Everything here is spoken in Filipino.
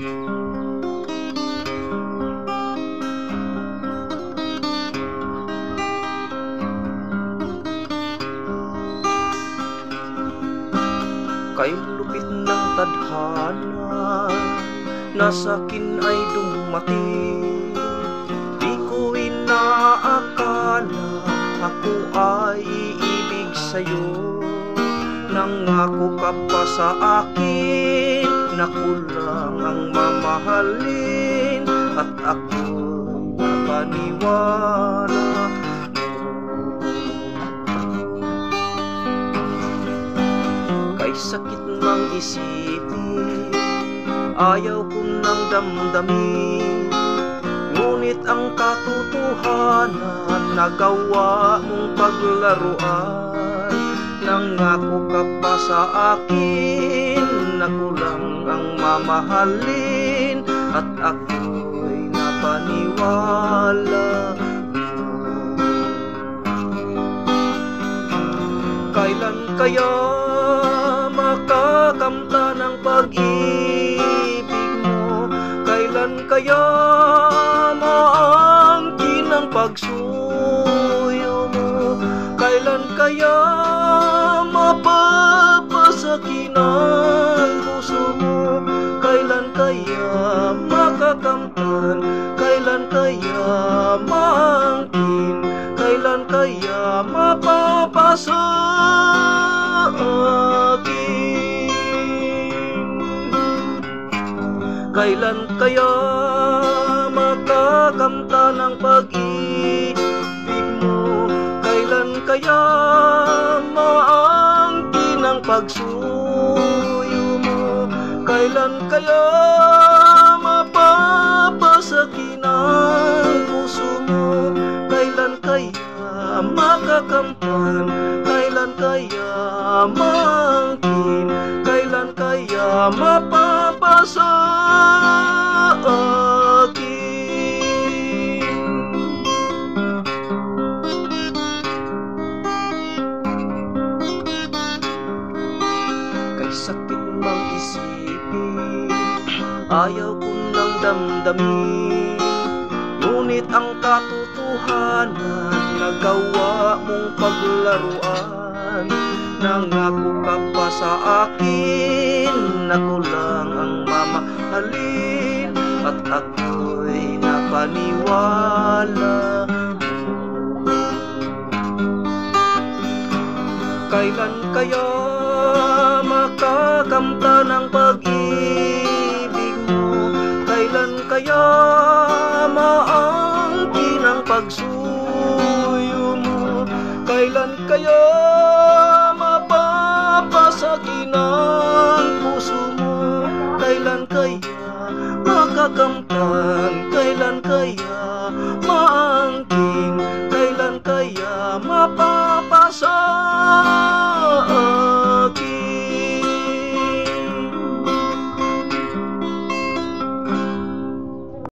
Kay lupit ng tadhana na sa'kin ay dumating, di ko inaakala ako ay iibig sa'yo. Nangako ka pa sa akin na kulang ang mamahalin, at ako'y napaniwala. Kay sakit mang isipin, ayaw ko nang damdamin, ngunit ang katotohanan nagawa mong paglaruan. Nangako ka pa sa akin na kulang ang mamahalin, at ako'y napaniwala. Kailan kaya makakamtan ang pag-ibig mo? Kailan kaya maangkin ang pagsuyo mo? Kailan kaya mapapasakin ang puso mo? Kailan kaya makakamtan? Kailan kaya maangkin? Kailan kaya mapapasakin? Kailan kaya makakamtan ang pag-ibig mo? Kailan kaya maangkin ang pagsuyo mo? Kailan kaya mapapasakin ang puso mo? Kailan kaya makakamtan? Kailan kaya maangkin? Kailan kaya mapapasakin? Sakit mang isipin, ayaw ko nang damdamin, ngunit ang katotohanan nagawa mong paglaruan. Nangako ka pa sa akin na kulang ang mamahalin, at ako'y napaniwala. Kailan kaya makakamtan ang pag-ibig mo? Kailan kaya maangkin ang pagsuyo mo? Kailan kaya mapapasakin ang puso mo? Kailan kaya makakamtan? Kailan kaya maangkin?